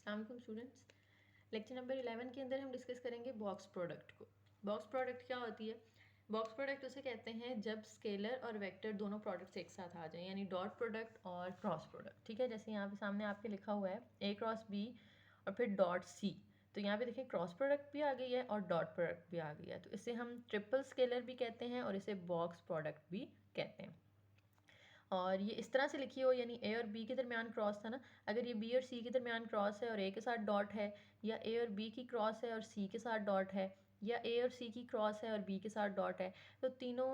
अस्सलाम वालेकुम students. Lecture number 11 के अंदर हम डिस्कस करेंगे बॉक्स प्रोडक्ट को। बॉक्स प्रोडक्ट क्या होती है? बॉक्स प्रोडक्ट उसे कहते हैं जब स्केलर और वेक्टर दोनों प्रोडक्ट्स एक साथ आ जाएं, यानी डॉट प्रोडक्ट और क्रॉस प्रोडक्ट। ठीक है, जैसे यहाँ पे सामने आपके लिखा हुआ है ए क्रॉस बी और फिर डॉट सी। तो यहाँ पे देखिए क्रॉस प्रोडक्ट भी आ गई है और डॉट प्रोडक्ट भी आ गई है। तो इसे हम ट्रिपल स्केलर भी कहते हैं और इसे बॉक्स प्रोडक्ट भी कहते हैं। और ये इस तरह से लिखी हो, यानी ए और बी के दरमियान क्रॉस था ना, अगर ये बी और सी के दरमियान क्रॉस है और ए के साथ डॉट है, या ए और बी की क्रॉस है और सी के साथ डॉट है, या ए और सी की क्रॉस है और बी के साथ डॉट है, तो तीनों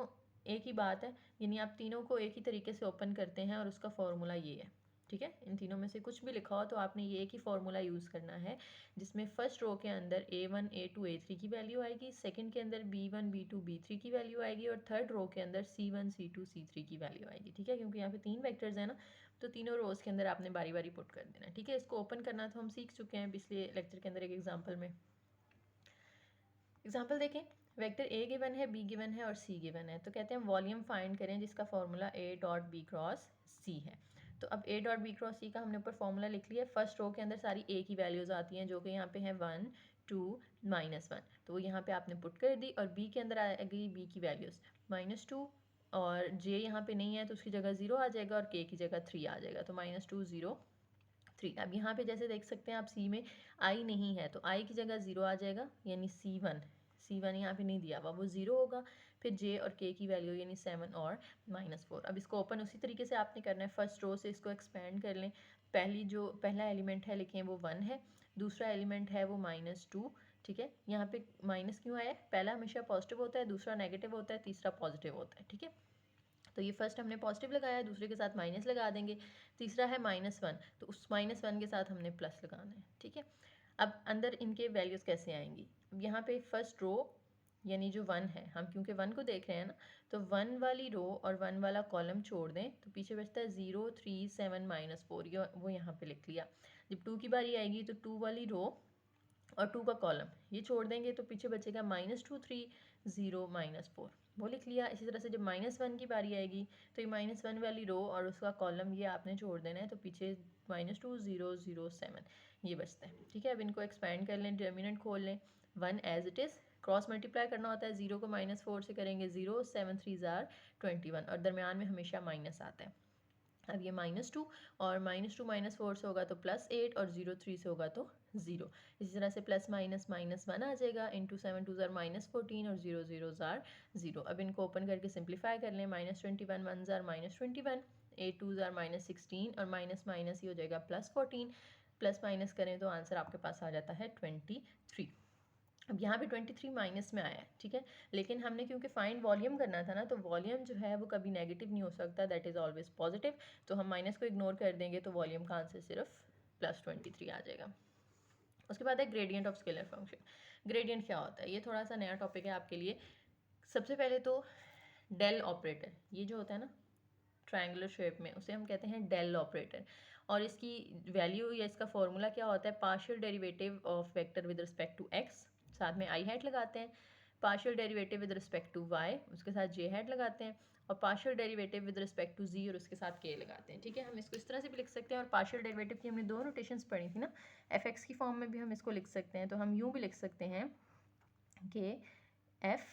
एक ही बात है, यानी आप तीनों को एक ही तरीके से ओपन करते हैं और उसका फॉर्मूला ये है। ठीक है, इन तीनों में से कुछ भी लिखा हो तो आपने ये एक ही फॉर्मूला यूज़ करना है, जिसमें फर्स्ट रो के अंदर A1 A2 A3 की वैल्यू आएगी, सेकंड के अंदर B1 B2 B3 की वैल्यू आएगी और थर्ड रो के अंदर C1 C2 C3 की वैल्यू आएगी। ठीक है, क्योंकि यहाँ पे 3 वेक्टर्स हैं ना, तो तीनों रोज के अंदर आपने बारी बारी पुट कर देना है। ठीक है, इसको ओपन करना तो हम सीख चुके हैं पिछले लेक्चर के अंदर एक एग्जाम्पल में। एग्जाम्पल देखें, वेक्टर ए गिवन है, बी गिवन है और सी गिवन है। तो कहते हैं वॉल्यूम फाइंड करें जिसका formula A dot B cross C है। तो अब A dot B cross C का हमने ऊपर फॉर्मूला लिख लिया। फर्स्ट रो के अंदर सारी ए की वैल्यूज़ आती हैं, जो कि यहाँ पे है 1 2 -1, तो वो यहाँ पे आपने पुट कर दी। और बी के अंदर आ गई बी की वैल्यूज़ -2, और जे यहाँ पे नहीं है तो उसकी जगह 0 आ जाएगा और के की जगह 3 आ जाएगा, तो -2 0 3। अब यहाँ पे जैसे देख सकते हैं आप, सी में आई नहीं है तो आई की जगह 0 आ जाएगा, यानी C1 यहाँ पे नहीं दिया हुआ, वो 0 होगा। फिर जे और के की वैल्यू यानी 7 और -4। अब इसको ओपन उसी तरीके से आपने करना है, फर्स्ट रो से इसको एक्सपेंड कर लें। पहला एलिमेंट है लिखें वो 1 है, दूसरा एलिमेंट है वो -2। ठीक है, यहाँ पे माइनस क्यों आया? पहला हमेशा पॉजिटिव होता है, दूसरा नेगेटिव होता है, तीसरा पॉजिटिव होता है। ठीक है, तो ये फर्स्ट हमने पॉजिटिव लगाया, दूसरे के साथ माइनस लगा देंगे। तीसरा है -1, तो उस -1 के साथ हमने प्लस लगाना है। ठीक है, अब अंदर इनके वैल्यूज़ कैसे आएंगी? अब यहाँ पे फर्स्ट रो यानी जो 1 है, हम क्योंकि 1 को देख रहे हैं ना, तो 1 वाली रो और 1 वाला कॉलम छोड़ दें तो पीछे बचता है 0 3 7 -4, ये वो यहाँ पे लिख लिया। जब 2 की बारी आएगी तो 2 वाली रो और 2 का कॉलम ये छोड़ देंगे तो पीछे बचेगा -2 3 0 -4, वो लिख लिया। इसी तरह से जब -1 की बारी आएगी तो ये -1 वाली रो और उसका कॉलम ये आपने छोड़ देना है, तो पीछे -2 0 0 7 ये बचता है। ठीक है, अब इनको एक्सपेंड कर लें, डिटर्मिनेंट खोल लें। 1 as it is, cross multiply करना होता है, 0 को -4 से करेंगे 0 7 3 21, और दरमियान में हमेशा माइनस आता है। अब ये -2 और -2 -4 से होगा तो +8 और 0 3 से होगा तो 0। इसी तरह से प्लस माइनस -1 आ जाएगा, इंटू 7 2 -14 और 0 0 0। अब इनको ओपन करके सिंप्लीफाई कर लें, -21 1 -21, 8 2 -16 और माइनस माइनस ही हो जाएगा +14। प्लस माइनस करें तो आंसर आपके पास आ जाता है 23। अब यहाँ पे 23 माइनस में आया है। ठीक है, लेकिन हमने क्योंकि फाइंड वॉल्यूम करना था ना, तो वॉल्यूम जो है वो कभी नेगेटिव नहीं हो सकता, दैट इज़ ऑलवेज पॉजिटिव। तो हम माइनस को इग्नोर कर देंगे तो वॉल्यूम का आंसर सिर्फ +23 आ जाएगा। उसके बाद है gradient of scalar function. Gradient क्या होता है? ये थोड़ा सा नया टॉपिक है आपके लिए। सबसे पहले तो डेल ऑपरेटर, ये जो होता है ना ट्रायंगुलर शेप में, उसे हम कहते हैं डेल ऑपरेटर। और इसकी वैल्यू या इसका फॉर्मूला क्या होता है? Partial derivative of vector with respect to X, साथ में आई हैट लगाते हैं। Partial derivative with respect to Y, उसके साथ जे हैट लगाते हैं। और partial derivative with respect to Z और उसके साथ के लगाते हैं। ठीक है, हम इसको इस तरह से भी लिख सकते हैं। और पार्शियल डेरिवेटिव की हमने 2 नोटेशंस पढ़ी थी ना, एफ एक्स की फॉर्म में भी हम इसको लिख सकते हैं। तो हम यूँ भी लिख सकते हैं कि एफ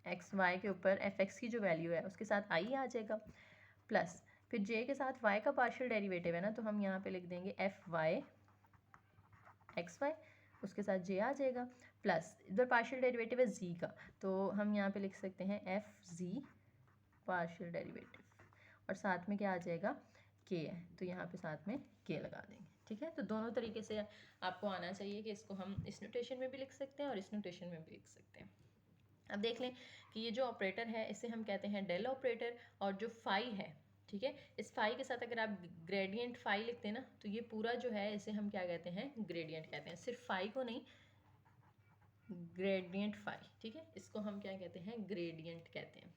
एक्स वाई के ऊपर एफ एक्स की जो वैल्यू है उसके साथ आई आ जाएगा, प्लस फिर जे के साथ वाई का पार्शियल डेरिवेटिव है ना, तो हम यहाँ पे लिख देंगे एफ वाई एक्स वाई, उसके साथ जे आ जाएगा, प्लस इधर पार्शियल डेरिवेटिव है जी का, तो हम यहाँ पे लिख सकते हैं एफ जी पार्शियल डेरिवेटिव, और साथ में क्या आ जाएगा? के है, तो यहाँ पे साथ में के लगा देंगे। ठीक है, तो दोनों तरीके से आपको आना चाहिए कि इसको हम इस नोटेशन में भी लिख सकते हैं और इस नोटेशन में भी लिख सकते हैं। अब देख लें कि ये जो ऑपरेटर है इसे हम कहते हैं डेल ऑपरेटर, और जो फाई है, ठीक है, इस फाई के साथ अगर आप ग्रेडियंट फाई लिखते हैं ना, तो ये पूरा जो है इसे हम क्या कहते हैं? ग्रेडियंट कहते हैं। सिर्फ फाई को नहीं, ग्रेडियंट फाई। ठीक है, इसको हम क्या कहते हैं? ग्रेडियंट कहते हैं।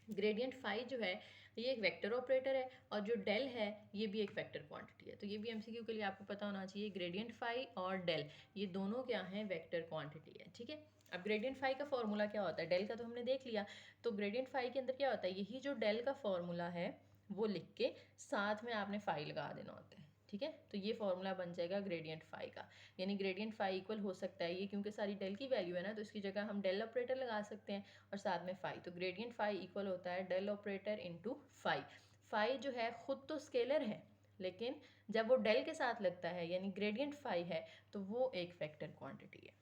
ग्रेडियंट फाई जो है ये एक वेक्टर ऑपरेटर है, और जो डेल है ये भी एक वेक्टर क्वांटिटी है। तो ये भी एमसीक्यू के लिए आपको पता होना चाहिए, ग्रेडियंट फाई और डेल ये दोनों क्या हैं? वेक्टर क्वांटिटी है। ठीक है, अब ग्रेडियंट फाई का फॉर्मूला क्या होता है? डेल का तो हमने देख लिया, तो ग्रेडियंट फाई के अंदर क्या होता है? यही जो डेल का फॉर्मूला है वो लिख के साथ में आपने फाई लगा देना होता है। ठीक है। तो ये फॉर्मूला बन जाएगा ग्रेडियंट फाई का, यानी ग्रेडियंट फाई इक्वल हो सकता है ये, क्योंकि सारी डेल की वैल्यू है ना, तो इसकी जगह हम डेल ऑपरेटर लगा सकते हैं और साथ में फाई। तो ग्रेडियंट फाई इक्वल होता है del operator into phi. Phi जो है खुद तो स्केलर है, लेकिन जब वो डेल के साथ लगता है यानी ग्रेडियंट फाई है, तो वो एक वेक्टर क्वांटिटी है।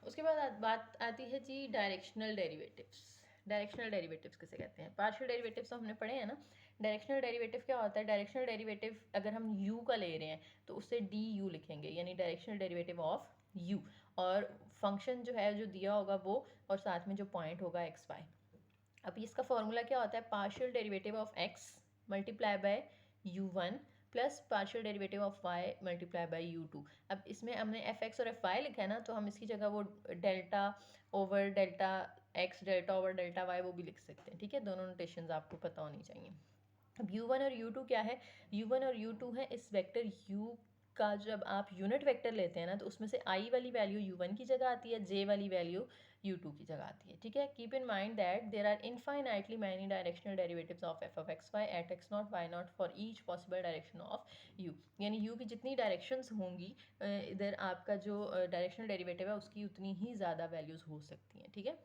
उसके बाद बात आती है जी डायरेक्शनल डेरिवेटिव्स। डायरेक्शनल डेरिवेटिव्स किसे कहते हैं? पार्शियल डेरिवेटिव्स तो हमने पढ़े हैं ना। डायरेक्शनल डेरिवेटिव क्या होता है? डायरेक्शनल डेरिवेटिव अगर हम u का ले रहे हैं तो उससे du लिखेंगे, यानी डायरेक्शनल डेरिवेटिव ऑफ u, और फंक्शन जो है जो दिया होगा वो, और साथ में जो पॉइंट होगा एक्स वाई। अब इसका फॉर्मूला क्या होता है? Partial derivative of x multiply by u1 plus partial derivative of y multiply by u2। अब इसमें हमने fx और fy लिखा है ना, तो हम इसकी जगह वो delta over delta x, delta over delta y वो भी लिख सकते हैं, ठीक है। दोनों नोटेशंस आपको पता होनी चाहिए। अब u1 और u2 क्या है? u1 और u2 है इस वेक्टर u का, जब आप यूनिट वेक्टर लेते हैं ना, तो उसमें से i वाली वैल्यू u1 की जगह आती है, j वाली वैल्यू u2 की जगह आती है, ठीक है। Keep in mind that there are infinitely many directional derivatives of f of x y at x not y not for each possible direction of u, यानी u की जितनी डायरेक्शंस होंगी इधर आपका जो डायरेक्शनल डेरिवेटिव है उसकी उतनी ही ज़्यादा वैल्यूज़ हो सकती हैं, ठीक है।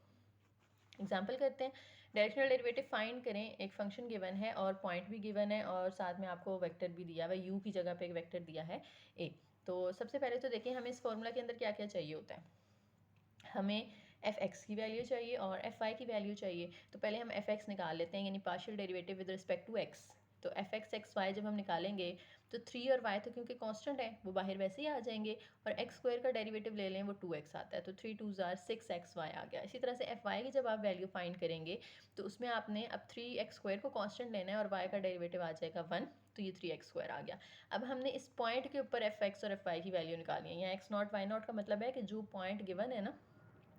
एग्जाम्पल करते हैं। डायरेक्शनल डेरिवेटिव फाइंड करें। एक फंक्शन गिवन है और पॉइंट भी गिवन है और साथ में आपको वेक्टर भी दिया हुआ है, यू की जगह पे एक वेक्टर दिया है ए। तो सबसे पहले तो देखिए हमें इस फॉर्मूला के अंदर क्या क्या चाहिए होता है। हमें एफ एक्स की वैल्यू चाहिए और एफ वाई की वैल्यू चाहिए। तो पहले हम एफ एक्स निकाल लेते हैं, यानी partial derivative with respect to x. तो एफ एक्स एक्स वाई जब हम निकालेंगे तो 3 और y तो क्योंकि कांस्टेंट है वो बाहर वैसे ही आ जाएंगे, और एक्स स्क्वायर का डेरिवेटिव ले लें वो 2x आता है, तो 3 2 जार 6xy आ गया। इसी तरह से एफ वाई की जब आप वैल्यू फाइंड करेंगे तो उसमें आपने अब 3x स्क्वायर को कांस्टेंट लेना है और y का डेरिवेटिव आ जाएगा 1, तो ये 3x स्क्वायर आ गया। अब हमने इस पॉइंट के ऊपर एफ एक्स और एफ वाई की वैल्यू निकाली है। यहाँ एक्स नॉट वाई नॉट का मतलब है कि जो पॉइंट गिवन है ना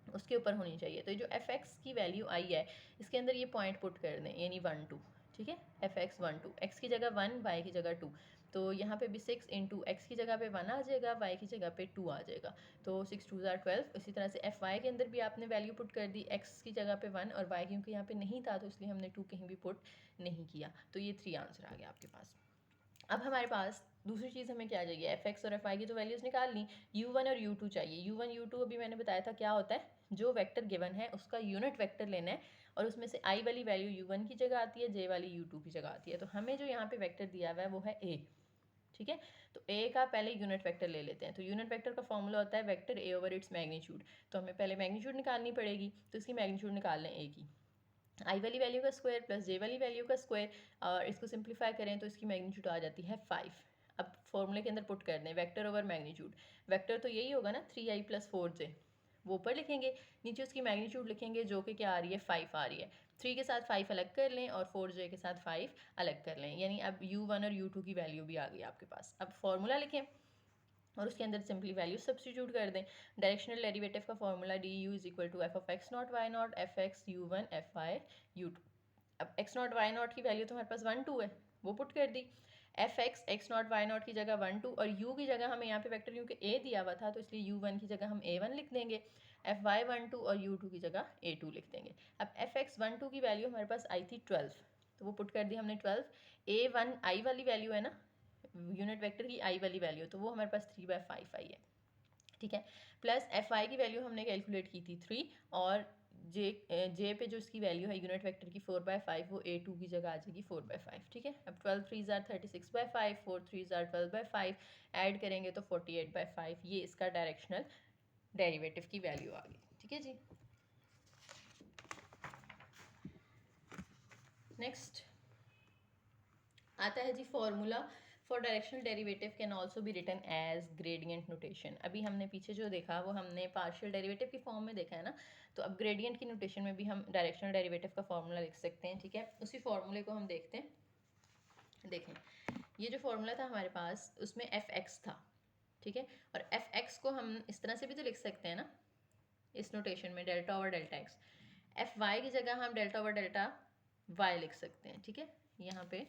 उसके ऊपर होनी चाहिए। तो ये जो एफ एक्स की वैल्यू आई है इसके अंदर ये पॉइंट पुट कर दें, यानी 1 2, ठीक है। एफ एक्स 1 2, एक्स की जगह 1, वाई की जगह 2। तो यहाँ पे भी 6 इंटू एक्स की जगह पे 1 आ जाएगा, वाई की जगह पे 2 आ जाएगा, तो 6 2 जार 12। इसी तरह से एफ वाई के अंदर भी आपने वैल्यू पुट कर दी, एक्स की जगह पे 1 और वाई क्योंकि यहाँ पे नहीं था तो इसलिए हमने 2 कहीं भी पुट नहीं किया, तो ये 3 आंसर आ गया आपके पास। अब हमारे पास दूसरी चीज़ हमें क्या चाहिए? एफ एक्स और एफ आई की तो वैल्यूज़ निकाल ली, u1 और u2 चाहिए। u1 u2 अभी मैंने बताया था क्या होता है, जो वेक्टर गिवन है उसका यूनिट वेक्टर लेना है और उसमें से i वाली वैल्यू u1 की जगह आती है, j वाली u2 की जगह आती है। तो हमें जो यहाँ पे वेक्टर दिया हुआ है वो है a, ठीक है। तो a का पहले यूनिट वेक्टर ले लेते हैं। तो यूनिट वेक्टर का फॉर्मूला होता है vector a over its magnitude. तो हमें पहले मैग्नीट्यूड निकालनी पड़ेगी, तो इसकी मैग्नीट्यूड निकाल लें a की, आई वाली वैल्यू का स्क्वायर प्लस जे वाली वैल्यू का स्क्वायर, और इसको सिंप्लीफाई करें तो इसकी मैग्नीट्यूड आ जाती है 5। अब फॉर्मूले के अंदर पुट कर दें वेक्टर ओवर मैग्नीट्यूड। वेक्टर तो यही होगा ना 3i प्लस 4j, वो ऊपर लिखेंगे, नीचे उसकी मैग्नीट्यूड लिखेंगे जो कि क्या आ रही है 5 आ रही है। 3 के साथ 5 अलग कर लें और 4j के साथ 5 अलग कर लें, यानी अब u1 और u2 की वैल्यू भी आ गई आपके पास। अब फॉर्मूला लिखें और उसके अंदर सिंपली वैल्यू सब्सटीट्यूट कर दें। डायरेक्शनल डेरिवेटिव का formula D U is equal to F of X naught Y naught F X U one F Y U two. अब एक्स नॉट वाई नॉट की वैल्यू तो हमारे पास 1 2 है, वो पुट कर दी। F x X naught Y naught की जगह 1 2 और u की जगह हमें यहाँ पे वेक्टर क्योंकि a दिया हुआ था तो इसलिए u1 की जगह हम a1 लिख देंगे, एफ वाई 1 2 और u2 की जगह a2 लिख देंगे। अब एफ एक्स 1 2 की वैल्यू हमारे पास आई थी 12, तो वो पुट कर दी हमने 12। a1 आई वाली वैल्यू है ना यूनिट वेक्टर की आई वाली वैल्यू, तो वो हमारे पास 3/5 आई है, ठीक है। प्लस एफ आई की वैल्यू हमने कैलकुलेट की थी 3, और जे पे जो इसकी वैल्यू है यूनिट वेक्टर की 4/5, वो a2 की जगह आ जाएगी 4/5, ठीक है। अब 12 3 जार 36/5, 4 3 जार 12/5, ऐड करेंगे तो 48/5, ये इसका डायरेक्शनल डेरिवेटिव की वैल्यू आ गई, ठीक है जी। नेक्स्ट आता है जी formula for directional derivative can also be written as gradient notation. अभी हमने पीछे जो देखा वो हमने पार्शियल डेरिवेटिव की फॉर्म में देखा है ना, तो अब ग्रेडियंट की नोटेशन में भी हम डायरेक्शनल डेरिवेटिव का फॉर्मूला लिख सकते हैं, ठीक है। उसी फॉर्मूले को हम देखते हैं। देखें ये जो फॉर्मूला था हमारे पास उसमें एफ एक्स था, ठीक है, और एफ एक्स को हम इस तरह से भी तो लिख सकते हैं ना इस नोटेशन में, delta over delta x. F y की जगह हम डेल्टा ओवर डेल्टा वाई लिख सकते हैं, ठीक है, यहाँ पे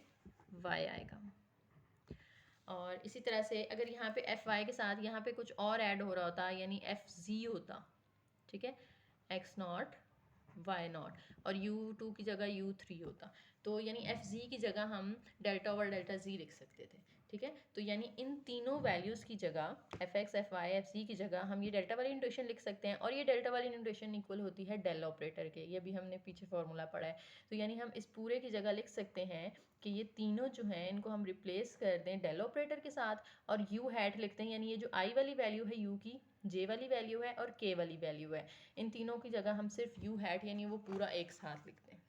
y आएगा। और इसी तरह से अगर यहाँ पे एफ वाई के साथ यहाँ पे कुछ और ऐड हो रहा होता यानी एफ जी होता, ठीक है, एक्स नॉट वाई नॉट, और U2 की जगह U3 होता। तो यानी एफ जी की जगह हम डेल्टा ओवर डेल्टा जी लिख सकते थे, ठीक है। तो यानी इन तीनों वैल्यूज़ की जगह f x, f y, f c की जगह हम ये डेल्टा वाली नोटेशन लिख सकते हैं, और ये डेल्टा वाली नोटेशन इक्वल होती है डेल ऑपरेटर के, ये भी हमने पीछे फॉर्मूला पढ़ा है। तो यानी हम इस पूरे की जगह लिख सकते हैं कि ये तीनों जो हैं इनको हम रिप्लेस कर दें डेल ऑपरेटर के साथ, और यू हैट लिखते हैं, यानी ये जो आई वाली वैल्यू है यू की, जे वाली वैल्यू है और के वाली वैल्यू है, इन तीनों की जगह हम सिर्फ यू हैट यानी वो पूरा एक साथ लिखते हैं,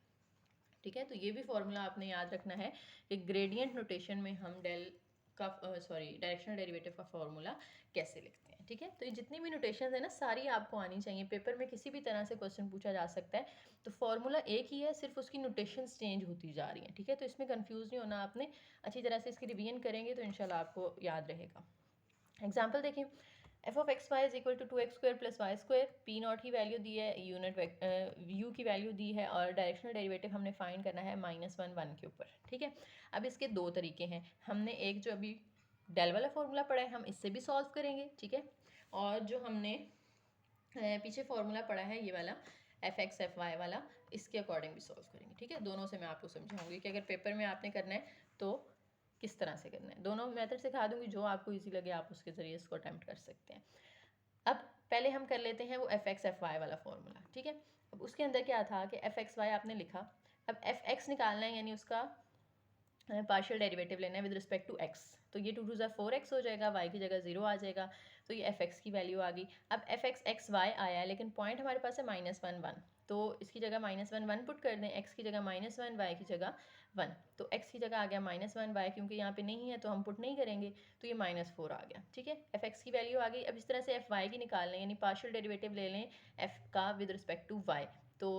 ठीक है। तो ये भी फॉर्मूला आपने याद रखना है कि ग्रेडियंट नोटेशन में हम डेल का डायरेक्शनल डेरिवेटिव का फॉर्मूला कैसे लिखते हैं, ठीक है। तो ये जितनी भी नोटेशन है ना सारी आपको आनी चाहिए, पेपर में किसी भी तरह से क्वेश्चन पूछा जा सकता है। तो फॉर्मूला एक ही है, सिर्फ उसकी नोटेशन चेंज होती जा रही हैं, ठीक है। तो इसमें कन्फ्यूज़ नहीं होना आपने, अच्छी तरह से इसकी रिवीजन करेंगे तो इंशाल्लाह आपको याद रहेगा। एग्जाम्पल देखिए, f of x y is equal to 2x² plus y square, p not की वैल्यू दी है, यूनिट यू की वैल्यू दी है, और डायरेक्शनल डेरिवेटिव हमने फाइंड करना है -1 के ऊपर, ठीक है। अब इसके दो तरीके हैं, हमने एक जो अभी डेल वाला फॉर्मूला पढ़ा है हम इससे भी सॉल्व करेंगे, ठीक है। और जो हमने पीछे फॉर्मूला पढ़ा है ये वाला एफ एक्स एफ वाई वाला, इसके अकॉर्डिंग भी सॉल्व करेंगे, ठीक है। दोनों से मैं आपको समझाऊंगी कि अगर पेपर में आपने करना है तो किस तरह से करना है, दोनों मेथड सिखा दूंगी, जो आपको इजी लगे आप उसके ज़रिए इसको अटैम्प्ट कर सकते हैं। अब पहले हम कर लेते हैं वो एफ एक्स एफ वाई वाला फॉर्मूला, ठीक है। अब उसके अंदर क्या था कि एफ एक्स वाई आपने लिखा, अब एफ एक्स निकालना है यानी उसका पार्शियल डेरिवेटिव लेना है विद रिस्पेक्ट टू एक्स, तो ये 2 2 4x हो जाएगा, y की जगह 0 आ जाएगा, तो ये एफ एक्स की वैल्यू आ गई। अब एफ एक्स एक्स वाई आया है लेकिन पॉइंट हमारे पास है -1 1, तो इसकी जगह -1 1 पुट कर दें, x की जगह -1, y की जगह 1, तो x की जगह आ गया -1, y क्योंकि यहाँ पे नहीं है तो हम पुट नहीं करेंगे, तो ये -4 आ गया, ठीक है। एफ एक्स की वैल्यू आ गई। अब इस तरह से एफ वाई की निकाल लें, यानी पार्शियल डेरिवेटिव ले लें एफ का विद रिस्पेक्ट टू वाई, तो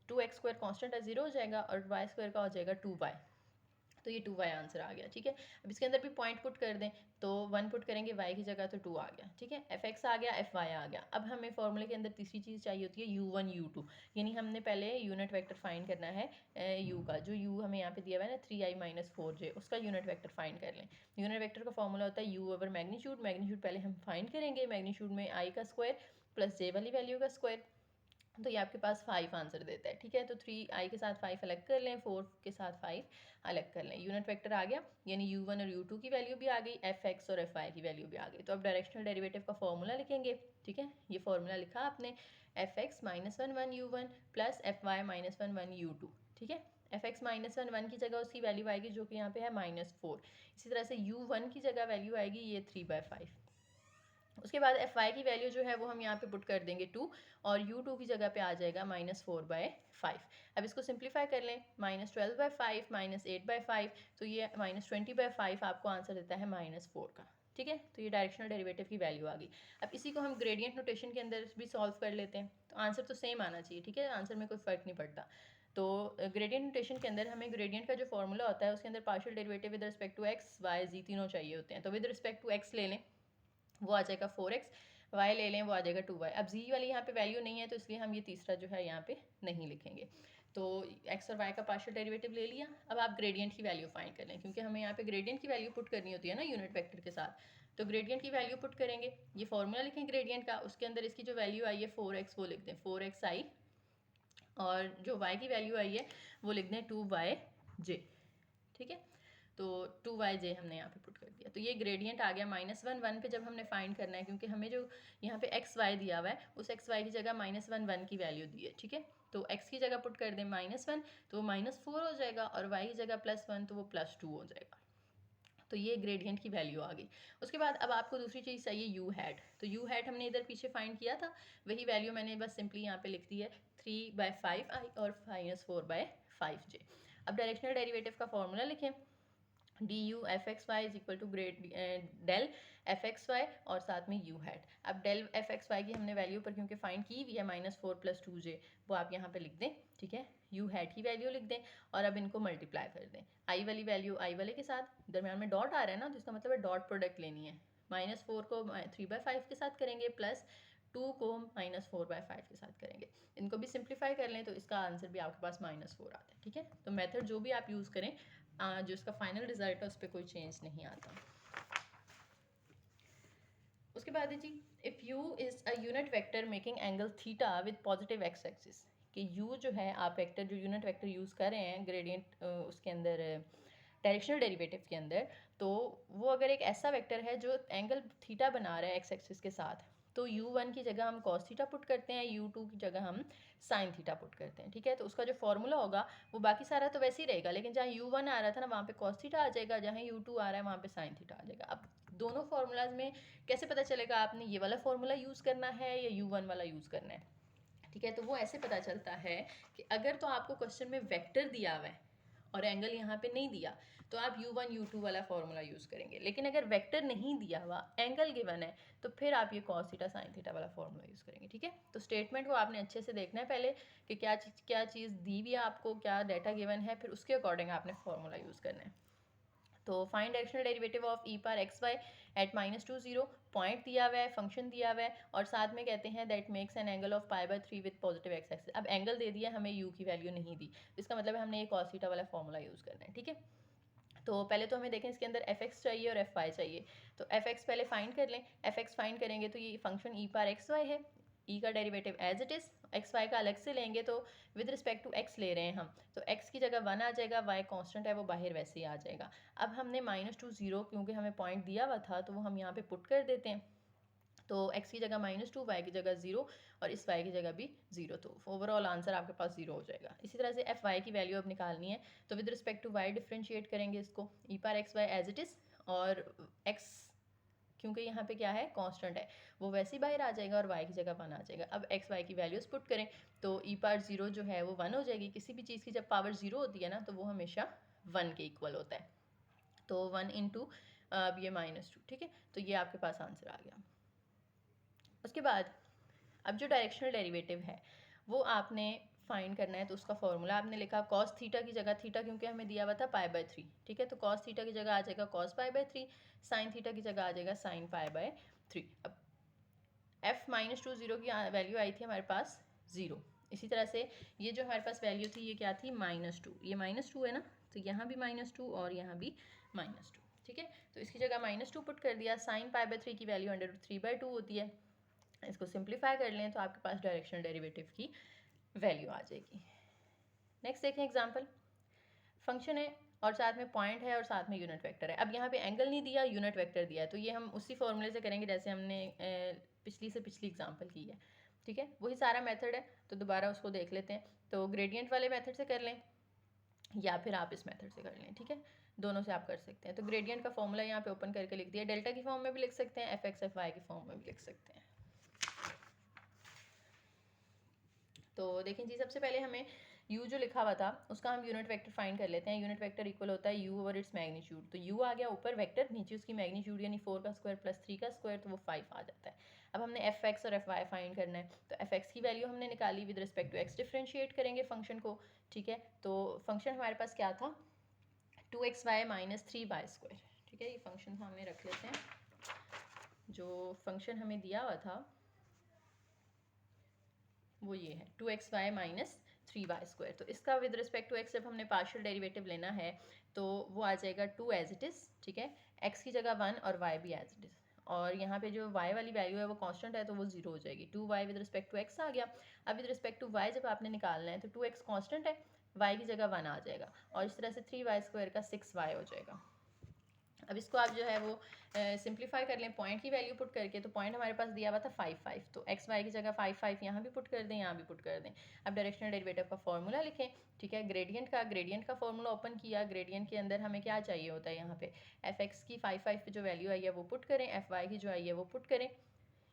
2x² कॉन्स्टेंट है 0 हो जाएगा और y² का हो जाएगा 2y, तो ये 2y आंसर आ गया, ठीक है। अब इसके अंदर भी पॉइंट पुट कर दें, तो 1 पुट करेंगे y की जगह तो 2 आ गया, ठीक है। एफ एक्स आ गया, एफ वाई आ गया। अब हमें फॉर्मूले के अंदर तीसरी चीज़ चाहिए होती है u1 u2, यानी हमने पहले यूनिट वेक्टर फाइंड करना है u का, जो u हमें यहाँ पे दिया हुआ है ना 3i - 4j, उसका यूनिट वेक्टर फाइंड कर लें। यूनिट वेक्टर का फॉर्मूला होता है u ओवर मैग्नीट्यूड, मैग्नीट्यूड पहले हम फाइंड करेंगे, मैग्नीट्यूड में i का स्क्वायर प्लस j वाली वैल्यू का स्क्वायर, तो ये आपके पास 5 आंसर देता है, ठीक है। तो 3i के साथ 5 अलग कर लें, 4 के साथ 5 अलग कर लें, यूनिट वेक्टर आ गया, यानी u1 और u2 की वैल्यू भी आ गई, एफ एक्स और एफ वाई की वैल्यू भी आ गई। तो अब डायरेक्शनल डेरिवेटिव का फॉर्मूला लिखेंगे, ठीक है। ये फॉर्मूला लिखा आपने, f x -1 u1 plus f y -1 u2, ठीक है। एफ एक्स -1 की जगह उसकी वैल्यू आएगी जो कि यहाँ पे है -4, इसी तरह से u1 की जगह वैल्यू आएगी ये 3/5। उसके बाद एफ वाई की वैल्यू जो है वो हम यहाँ पे पुट कर देंगे 2, और u2 की जगह पे आ जाएगा -4/5। अब इसको सिंप्लीफाई कर लें, -12/5 -8/5, तो ये -20/5 आपको आंसर देता है -4 का, ठीक है। तो ये डायरेक्शनल डेरिवेटिव की वैल्यू आ गई। अब इसी को हम ग्रेडियंट नोटेशन के अंदर भी सॉल्व कर लेते हैं, तो आंसर तो सेम आना चाहिए, ठीक है, आंसर में कोई फ़र्क नहीं पड़ता। तो ग्रेडियंट नोटेशन के अंदर हमें ग्रेडियंट का जो फॉर्मूला होता है उसके अंदर partial derivative with respect to X Y Z तीनों चाहिए होते हैं, तो विद रिस्पेक्ट टू एक्स ले लें, वो आ जाएगा 4x, y ले लें वो आ जाएगा 2y। अब z वाली यहाँ पे वैल्यू नहीं है तो इसलिए हम ये तीसरा जो है यहाँ पे नहीं लिखेंगे। तो x और y का पार्शियल डेरिवेटिव ले लिया। अब आप ग्रेडियंट की वैल्यू फाइंड कर लें, क्योंकि हमें यहाँ पे ग्रेडियंट की वैल्यू पुट करनी होती है ना यूनिट वेक्टर के साथ, तो ग्रेडियंट की वैल्यू पुट करेंगे, ये फॉर्मूला लिखें ग्रेडियंट का, उसके अंदर इसकी जो वैल्यू आई है 4x वो लिख दें 4xi, और जो y की वैल्यू आई है वो लिख दें 2yj, ठीक है। तो 2yj हमने यहाँ पे पुट कर दिया, तो ये ग्रेडियंट आ गया। -1 1 पे जब हमने फाइंड करना है, क्योंकि हमें जो यहाँ पे एक्स वाई दिया हुआ है उस एक्स वाई की जगह -1 1 की वैल्यू दी है, ठीक है। तो x की जगह पुट कर दें -1 तो वो -4 हो जाएगा, और y की जगह +1 तो वो +2 हो जाएगा। तो ये ग्रेडियंट की वैल्यू आ गई। उसके बाद अब आपको दूसरी चीज़ चाहिए यू हैट, तो यू हैट हमने इधर पीछे फाइंड किया था, वही वैल्यू मैंने बस सिंपली यहाँ पे लिख दी है 3/5i और -4/5j। अब डायरेक्शनल डेरिवेटिव का फॉर्मूला लिखें, d u f x y is equal to grad del f x y और साथ में यू हैट। अब डेल एफ एक्स वाई की हमने वैल्यू पर क्योंकि फाइंड की हुई है -4 + 2j, वो आप यहाँ पे लिख दें, ठीक है। यू हैट की वैल्यू लिख दें और अब इनको मल्टीप्लाई कर दें, आई वाली वैल्यू आई वाले के साथ, दरम्यान में डॉट आ रहा है ना तो इसका मतलब है डॉट प्रोडक्ट लेनी है। -4 को 3/5 के साथ करेंगे, प्लस 2 को -4/5 के साथ करेंगे, इनको भी सिंप्लीफाई कर लें तो इसका आंसर भी आपके पास -4 आता है, ठीक है। तो मेथड जो भी आप यूज़ करें, जो इसका फाइनल रिजल्ट है उस पर कोई चेंज नहीं आता। उसके बाद है जी, if U is a unit vector making angle theta with positive X axis, कि u जो है आप वेक्टर जो यूनिट वेक्टर यूज़ कर रहे हैं ग्रेडियंट उसके अंदर डायरेक्शनल डेरिवेटिव के अंदर, तो वो अगर एक ऐसा वेक्टर है जो एंगल थीटा बना रहा है एक्स एक्सिस के साथ, तो u1 की जगह हम cos थीटा पुट करते हैं, u2 की जगह हम sin थीटा पुट करते हैं, ठीक है। तो उसका जो फॉर्मूला होगा वो बाकी सारा तो वैसे ही रहेगा, लेकिन जहाँ u1 आ रहा था ना वहाँ पे cos थीटा आ जाएगा, जहाँ u2 आ रहा है वहाँ पे sin थीटा आ जाएगा। अब दोनों फार्मूलाज में कैसे पता चलेगा आपने ये वाला फार्मूला यूज़ करना है या u1 वाला यूज़ करना है, ठीक है। तो वो ऐसे पता चलता है कि अगर तो आपको क्वेश्चन में वेक्टर दिया हुआ है और एंगल यहाँ पे नहीं दिया, तो आप u1 u2 वाला फॉर्मूला यूज़ करेंगे। लेकिन अगर वेक्टर नहीं दिया हुआ, एंगल गिवन है, तो फिर आप ये cos थीटा sin थीटा वाला फॉर्मूला यूज़ करेंगे, ठीक है। तो स्टेटमेंट को आपने अच्छे से देखना है पहले कि क्या चीज़ दी हुई है आपको, क्या डाटा गिवन है, फिर उसके अकॉर्डिंग आपने फॉर्मूला यूज़ करना है। तो find directional derivative of e पार एक्स वाई एट -2 0, पॉइंट दिया हुआ है, फंक्शन दिया हुआ है, और साथ में कहते हैं that makes an angle of π/3 with positive X axis. अब एंगल दे दिया, हमें यू की वैल्यू नहीं दी, इसका मतलब है हमने ये cos थीटा वाला फॉर्मूला यूज़ करना है, ठीक है। तो पहले तो हमें देखें इसके अंदर एफ एक्स चाहिए और एफ वाई चाहिए। तो एफ एक्स पहले फाइंड कर लें। एफ एक्स फाइंड करेंगे तो ये फंक्शन ई पार एक्स वाई है, ई का derivative as it is, x y का अलग से लेंगे तो विद रिस्पेक्ट टू एक्स ले रहे हैं हम, तो एक्स की जगह 1 आ जाएगा, वाई कांस्टेंट है वो बाहर वैसे ही आ जाएगा। अब हमने -2 0 क्योंकि हमें पॉइंट दिया हुआ था तो वो हम यहाँ पे पुट कर देते हैं, तो x की जगह -2, y की जगह 0 और इस y की जगह भी 0, तो ओवरऑल आंसर आपके पास 0 हो जाएगा। इसी तरह से एफ वाई की वैल्यू अब निकालनी है, तो with respect to y differentiate करेंगे इसको, ई पार x Y as it is, और x क्योंकि यहाँ पे क्या है कांस्टेंट है वो वैसे ही बाहर आ जाएगा और y की जगह 1 आ जाएगा। अब x y की वैल्यूज पुट करें तो ई पार 0 जो है वो 1 हो जाएगी। किसी भी चीज़ की जब पावर 0 होती है ना तो वो हमेशा 1 के इक्वल होता है, तो 1 इंटू अब ये -2, ठीक है। तो ये आपके पास आंसर आ गया। उसके बाद अब जो डायरेक्शनल डेरिवेटिव है वो आपने फाइंड करना है, तो उसका फॉर्मूला आपने लिखा cos थीटा की जगह, थीटा क्योंकि हमें दिया हुआ था π/3, ठीक है, तो cos थीटा की जगह आ जाएगा cos π/3, sin थीटा की जगह आ जाएगा sin π/3। अब f -2 0 की वैल्यू आई थी हमारे पास 0। इसी तरह से ये जो हमारे पास वैल्यू थी ये क्या थी -2, ये -2 है ना, तो यहाँ भी -2 और यहाँ भी -2, ठीक है। तो इसकी जगह -2 पुट कर दिया, sin π/3 की वैल्यू √3/2 होती है। इसको सिंप्लीफाई कर लें तो आपके पास डायरेक्शनल डेरिवेटिव की वैल्यू आ जाएगी। नेक्स्ट देखें एग्जांपल, फंक्शन है और साथ में पॉइंट है और साथ में यूनिट वेक्टर है। अब यहाँ पे एंगल नहीं दिया, यूनिट वेक्टर दिया है, तो ये हम उसी फॉर्मूले से करेंगे जैसे हमने पिछली एग्जांपल की है, ठीक है। वही सारा मेथड है, तो दोबारा उसको देख लेते हैं। तो ग्रेडियंट वाले मेथड से कर लें या फिर आप इस मेथड से कर लें, ठीक है, दोनों से आप कर सकते हैं। तो ग्रेडियंट का फॉर्मूला यहाँ पे ओपन करके लिख दिया, डेल्टा की फॉर्म में भी लिख सकते हैं, एफ एक्स एफ वाई की फॉर्म में भी लिख सकते हैं। तो देखें जी, सबसे पहले हमें u जो लिखा हुआ था उसका हम यूनिट वेक्टर फाइंड कर लेते हैं। यूनिट वेक्टर इक्वल होता है u ओवर इट्स मैग्नीट्यूड, तो u आ गया ऊपर वेक्टर, नीचे उसकी मैग्नीट्यूड यानी 4 का स्क्वायर प्लस 3 का स्क्वायर, तो वो 5 आ जाता है। अब हमने एफ एक्स और एफ वाई फाइंड करना है, तो एफ एक्स की वैल्यू हमने निकाली, with respect to x differentiate करेंगे फंक्शन को, ठीक है। तो फंक्शन हमारे पास क्या था, 2xy माइनस 3y स्क्वायर, ठीक है। ये फंक्शन सामने रख लेते हैं। जो फंक्शन हमें दिया हुआ था वो ये है 2xy माइनस 3y स्क्वायर। तो इसका विद रिस्पेक्ट टू एक्स जब हमने पार्शियल डेरिवेटिव लेना है तो वो आ जाएगा 2 एज इट इज़, ठीक है, x की जगह 1 और y भी एज इट इज़, और यहाँ पे जो y वाली वैल्यू है वो कांस्टेंट है तो वो 0 हो जाएगी। 2y with respect to x आ गया। अब विद रिस्पेक्ट टू y जब आपने निकालना है तो 2x कांस्टेंट है, y की जगह 1 आ जाएगा, और इस तरह से 3y स्क्वायर का 6y हो जाएगा। अब इसको आप जो है वो सिंप्लीफाई कर लें पॉइंट की वैल्यू पुट करके, तो पॉइंट हमारे पास दिया हुआ था 5 5, तो एक्स वाई की जगह 5 5 यहाँ भी पुट कर दें, यहाँ भी पुट कर दें। अब डायरेक्शनल डेरिवेटिव का फॉर्मूला लिखें, ठीक है। ग्रेडियंट का फॉर्मूला ओपन किया, ग्रेडियंट के अंदर हमें क्या चाहिए होता है, यहाँ पे एफ एक्स की 5 5 पे जो वैल्यू आई है वो पुट करें, एफ वाई की जो आई है वो पुट करें,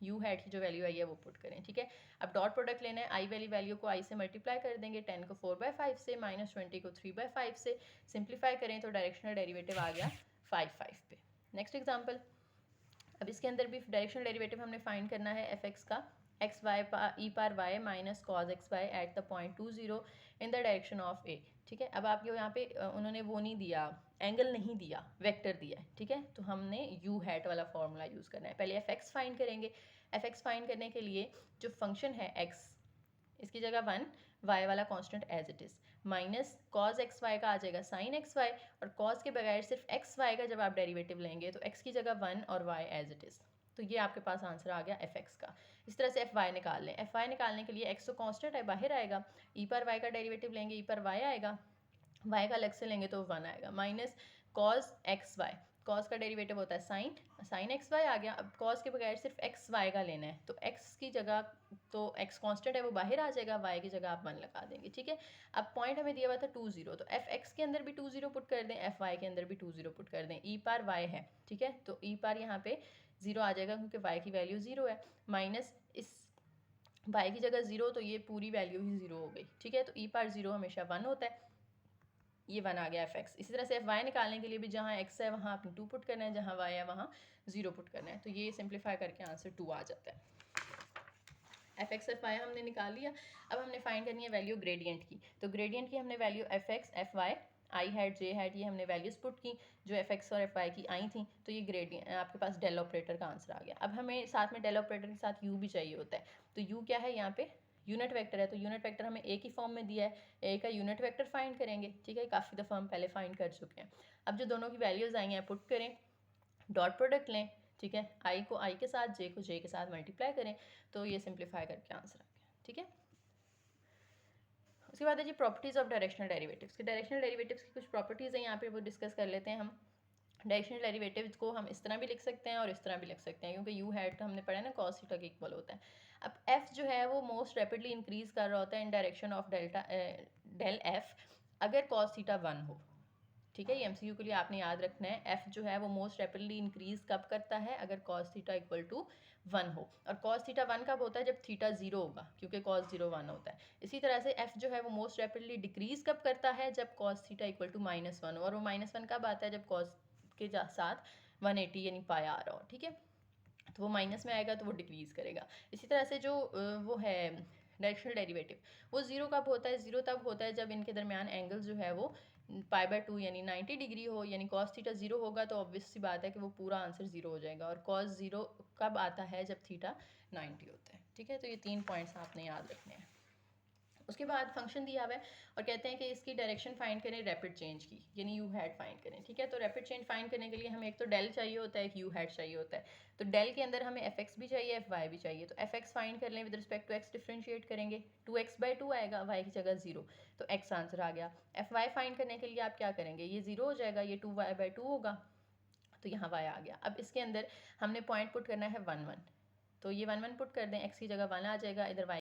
यू हैट की जो वैल्यू आई है वो पुट करें, ठीक है। अब डॉट प्रोडक्ट लेना है, आई वाली वैल्यू को आई से मल्टीप्लाई कर देंगे, 10 को 4/5 से, -20 को 3/5 से, सिंप्लीफाई करें तो डायरेक्शनल डेरिवेटिव आ गया 5 5 पे। नेक्स्ट एग्जांपल, अब इसके अंदर भी डायरेक्शनल डेरिवेटिव हमने फाइंड करना है एफ एक्स का, एक्स वाई ई पार Y minus cos x Y at the point 2 0 in the direction of A, ठीक है। अब आपको यहाँ पे उन्होंने वो नहीं दिया, एंगल नहीं दिया, वेक्टर दिया है, ठीक है। तो हमने यू हैट वाला फॉर्मूला यूज़ करना है। पहले एफ एक्स फाइंड करेंगे। एफ एक्स फाइंड करने के लिए जो फंक्शन है एक्स, इसकी जगह 1, वाई वाला constant as it is, minus cos x y का आ जाएगा साइन एक्स वाई, और कॉज के बगैर सिर्फ एक्स वाई का जब आप डेरिवेटिव लेंगे तो एक्स की जगह 1 और वाई एज इट इज़, तो ये आपके पास आंसर आ गया एफ एक्स का। इस तरह से एफ वाई निकाल लें। एफ वाई निकालने के लिए एक्स तो कांस्टेंट है, बाहर आएगा, ई पर वाई का डेरिवेटिव लेंगे, ई पर वाई आएगा, वाई का अलग से लेंगे तो 1 आएगा, minus cos x y, cos का डेरिवेटिव होता है साइन एक्स वाई आ गया। अब कॉस के बगैर सिर्फ एक्स वाई का लेना है, तो एक्स की जगह तो एक्स कांस्टेंट है वो बाहर आ जाएगा, वाई की जगह आप 1 लगा देंगे, ठीक है। अब पॉइंट हमें दिया हुआ था 2 0, तो एफ एक्स के अंदर भी 2 0 पुट कर दें, एफ वाई के अंदर भी 2 0 पुट कर दें, ई पार वाई है, ठीक है, तो ई पार यहाँ पे 0 आ जाएगा क्योंकि वाई की वैल्यू 0 है, माइनस इस वाई की जगह 0 तो ये पूरी वैल्यू ही 0 हो गई, ठीक है। तो ई पार 0 हमेशा 1 होता है, ये 1 आ गया एफ एक्स। इसी तरह से एफ वाई निकालने के लिए भी जहाँ एक्स है वहाँ आपने 2 पुट करना है, जहाँ वाई है वहाँ 0 पुट करना है, तो ये सिंप्लीफाई करके आंसर 2 आ जाता है। एफ एक्स एफ वाई हमने निकाल लिया। अब हमने फाइंड करनी है वैल्यू ग्रेडियंट की, तो ग्रेडियंट की हमने value f x f y i hat j hat ये हमने वैल्यूज पुट की जो एफ एक्स और एफ वाई की आई थी, तो ये ग्रेडियंट आपके पास डेल ऑपरेटर का आंसर आ गया। अब हमें साथ में डेल ऑपरेटर के साथ यू भी चाहिए होता है, तो यू क्या है यहाँ पे यूनिट वेक्टर है, तो यूनिट वेक्टर हमें ए की फॉर्म में दिया है, ए का यूनिट वेक्टर फाइंड करेंगे, ठीक है, काफ़ी दफ़ा हम पहले फाइंड कर चुके हैं। अब जो दोनों की वैल्यूज़ आई हैं पुट करें, डॉट प्रोडक्ट लें, ठीक है, आई को आई के साथ, जे को जे के साथ मल्टीप्लाई करें, तो ये सिंप्लीफाई करके आंसर आ गया, ठीक है। उसके बाद है जी प्रॉपर्टीज़ ऑफ डायरेक्शनल डेरिवेटिव्स, के डायरेक्शनल डेरिवेटिव्स की कुछ प्रॉपर्टीज़ हैं यहाँ पे वो डिस्कस कर लेते हैं हम। डायरेक्शनल डेरिवेटिव्स को हम इस तरह भी लिख सकते हैं और इस तरह भी लिख सकते हैं, क्योंकि यू हैड तो हमने पढ़ा है ना कॉस थीटा के इक्वल होता है। अब एफ जो है वो मोस्ट रैपिडली इंक्रीज कर रहा होता है in direction of del f अगर कॉस थीटा 1 हो, ठीक है, ये एमसीक्यू के लिए आपने याद रखना है। एफ जो है वो मोस्ट रैपिडली इंक्रीज कब करता है, अगर कॉस थीटा इक्वल टू 1 हो, और कॉस थीटा 1 कब होता है, जब थीटा 0 होगा, क्योंकि कॉस 0 1 होता है। इसी तरह से एफ जो है वो मोस्ट रैपिडली डिक्रीज कब करता है, जब कॉस थीटा इक्वल टू -1 हो, और वो -1 कब आता है, जब कॉस के साथ 180 यानी पाया आ रहा हो, ठीक है, तो वो माइनस में आएगा तो वो डिक्रीज करेगा। इसी तरह से जो वो है डायरेक्शनल डेरिवेटिव, वो 0 कब होता है, 0 तब होता है जब इनके दरमियान एंगल जो है वो π/2 यानी 90 डिग्री हो, यानी कॉस थीटा 0 होगा तो ऑब्वियस सी बात है कि वो पूरा आंसर 0 हो जाएगा, और कॉस 0 कब आता है, जब थीटा 90 होता है, ठीक है। तो ये 3 पॉइंट्स आपने याद रखने हैं। उसके बाद फंक्शन दिया हुआ है और कहते हैं कि इसकी डायरेक्शन फाइंड करें रैपिड चेंज की, यानी यू हैड फाइंड करें, ठीक है। तो रैपिड चेंज फाइंड करने के लिए हमें एक तो डेल चाहिए होता है, एक यू हैड चाहिए होता है। तो डेल के अंदर हमें एफ एक्स भी चाहिए, एफ वाई भी चाहिए, तो एफ एक्स फाइंड कर लें with respect to x differentiate करेंगे, 2x/2 आएगा, वाई की जगह 0, तो एक्स आंसर आ गया। एफ वाई फाइंड करने के लिए आप क्या करेंगे, ये 0 हो जाएगा, ये 2y/2 होगा, तो यहाँ y आ गया। अब इसके अंदर हमने पॉइंट पुट करना है 1 1, तो ये 1 1 पुट कर दें, x की जगह 1 आ जाएगा, इधर y